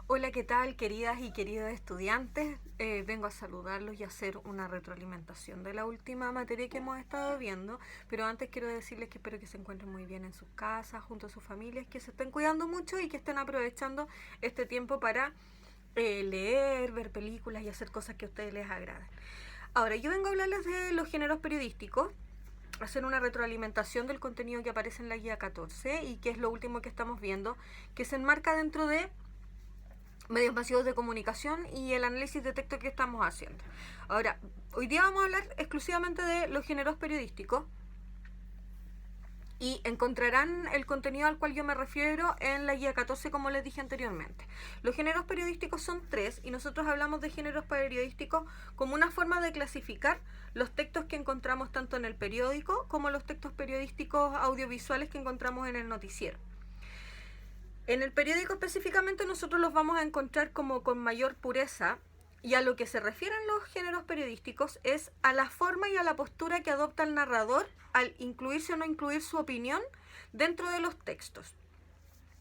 Hola, ¿qué tal, queridas y queridos estudiantes? Vengo a saludarlos y a hacer una retroalimentación de la última materia que hemos estado viendo, pero antes quiero decirles que espero que se encuentren muy bien en sus casas, junto a sus familias, que se estén cuidando mucho y que estén aprovechando este tiempo para leer, ver películas y hacer cosas que a ustedes les agraden. Ahora, yo vengo a hablarles de los géneros periodísticos, hacer una retroalimentación del contenido que aparece en la guía 14 y que es lo último que estamos viendo, que se enmarca dentro de medios masivos de comunicación y el análisis de texto que estamos haciendo. Ahora, hoy día vamos a hablar exclusivamente de los géneros periodísticos y encontrarán el contenido al cual yo me refiero en la guía 14, como les dije anteriormente. Los géneros periodísticos son 3 y nosotros hablamos de géneros periodísticos como una forma de clasificar los textos que encontramos tanto en el periódico como los textos periodísticos audiovisuales que encontramos en el noticiero. En el periódico específicamente nosotros los vamos a encontrar como con mayor pureza, y a lo que se refieren los géneros periodísticos es a la forma y a la postura que adopta el narrador al incluirse o no incluir su opinión dentro de los textos.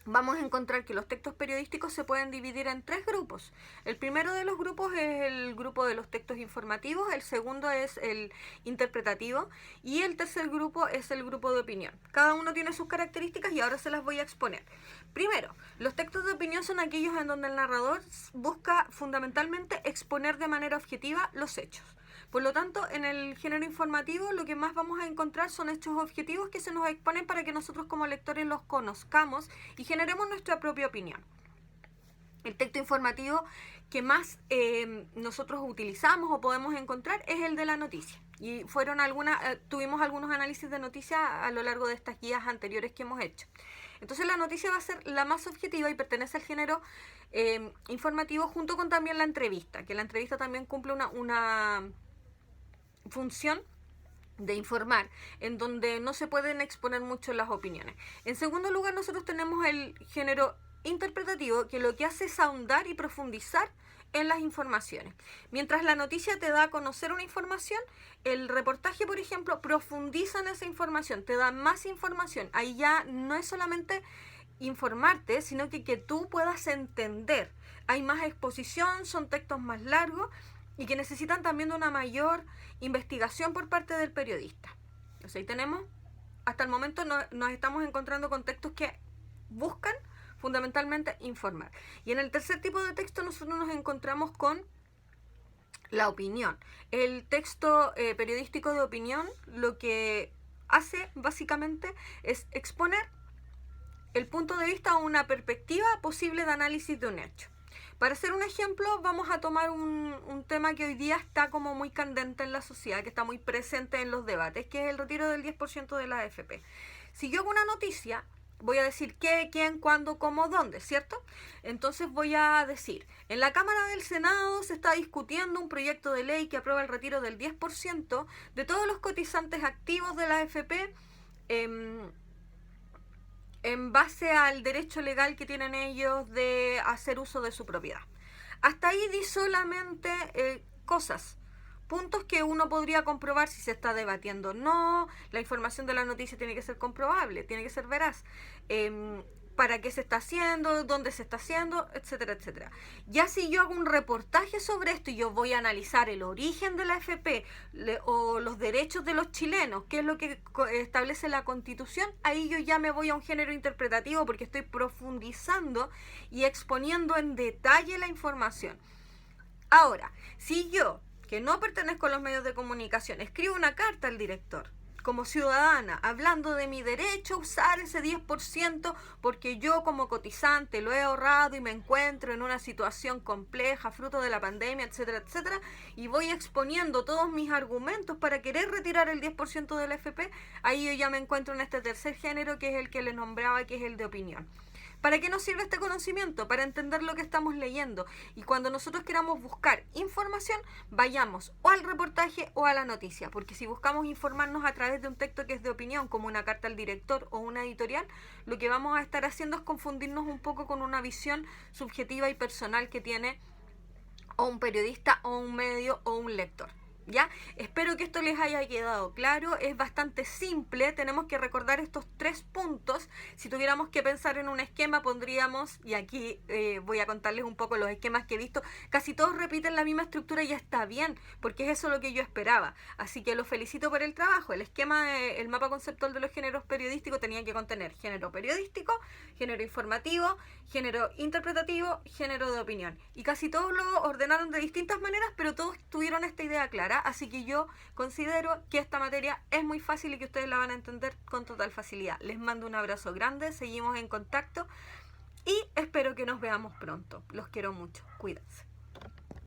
Vamos a encontrar que los textos periodísticos se pueden dividir en 3 grupos. El primero de los grupos es el grupo de los textos informativos, el segundo es el interpretativo y el tercer grupo es el grupo de opinión. Cada uno tiene sus características y ahora se las voy a exponer. Primero, los textos de opinión son aquellos en donde el narrador busca fundamentalmente exponer de manera objetiva los hechos. Por lo tanto, en el género informativo lo que más vamos a encontrar son hechos objetivos que se nos exponen para que nosotros como lectores los conozcamos y generemos nuestra propia opinión. El texto informativo que más nosotros utilizamos o podemos encontrar es el de la noticia. Y tuvimos algunos análisis de noticias a lo largo de estas guías anteriores que hemos hecho. Entonces la noticia va a ser la más objetiva y pertenece al género informativo, junto con también la entrevista, que la entrevista también cumple una función de informar, en donde no se pueden exponer mucho las opiniones. En segundo lugar, nosotros tenemos el género interpretativo, que lo que hace es ahondar y profundizar en las informaciones. Mientras la noticia te da a conocer una información, el reportaje, por ejemplo, profundiza en esa información, te da más información. Ahí ya no es solamente informarte, sino que tú puedas entender. Hay más exposición, son textos más largos y que necesitan también de una mayor investigación por parte del periodista. Entonces ahí tenemos, hasta el momento nos estamos encontrando con textos que buscan fundamentalmente informar. Y en el tercer tipo de texto nosotros nos encontramos con la opinión. El texto periodístico de opinión lo que hace básicamente es exponer el punto de vista o una perspectiva posible de análisis de un hecho. Para hacer un ejemplo, vamos a tomar un tema que hoy día está como muy candente en la sociedad, que está muy presente en los debates, que es el retiro del 10% de la AFP. Si yo hago una noticia, voy a decir qué, quién, cuándo, cómo, dónde, ¿cierto? Entonces voy a decir, en la Cámara del Senado se está discutiendo un proyecto de ley que aprueba el retiro del 10% de todos los cotizantes activos de la AFP, en base al derecho legal que tienen ellos de hacer uso de su propiedad. Hasta ahí di solamente puntos que uno podría comprobar si se está debatiendo o no. La información de la noticia tiene que ser comprobable, tiene que ser veraz. Para qué se está haciendo, dónde se está haciendo, etcétera, etcétera. Ya si yo hago un reportaje sobre esto y yo voy a analizar el origen de la AFP o los derechos de los chilenos, qué es lo que establece la Constitución, ahí yo ya me voy a un género interpretativo porque estoy profundizando y exponiendo en detalle la información. Ahora, si yo, que no pertenezco a los medios de comunicación, escribo una carta al director como ciudadana, hablando de mi derecho a usar ese 10% porque yo como cotizante lo he ahorrado y me encuentro en una situación compleja, fruto de la pandemia, etcétera, etcétera, y voy exponiendo todos mis argumentos para querer retirar el 10% del FP, ahí yo ya me encuentro en este tercer género, que es el que les nombraba, que es el de opinión. ¿Para qué nos sirve este conocimiento? Para entender lo que estamos leyendo. Y cuando nosotros queramos buscar información, vayamos o al reportaje o a la noticia. Porque si buscamos informarnos a través de un texto que es de opinión, como una carta al director o una editorial, lo que vamos a estar haciendo es confundirnos un poco con una visión subjetiva y personal que tiene o un periodista o un medio o un lector. ¿Ya? Espero que esto les haya quedado claro. Es bastante simple. Tenemos que recordar estos 3 puntos. Si tuviéramos que pensar en un esquema, pondríamos, y aquí voy a contarles un poco los esquemas que he visto, casi todos repiten la misma estructura y está bien, porque es eso lo que yo esperaba. Así que los felicito por el trabajo. El esquema, el mapa conceptual de los géneros periodísticos tenía que contener género periodístico, género informativo, género interpretativo, género de opinión. Y casi todos lo ordenaron de distintas maneras, pero todos tuvieron esta idea clara. Así que yo considero que esta materia es muy fácil y que ustedes la van a entender con total facilidad. Les mando un abrazo grande, seguimos en contacto y espero que nos veamos pronto. Los quiero mucho, cuídense.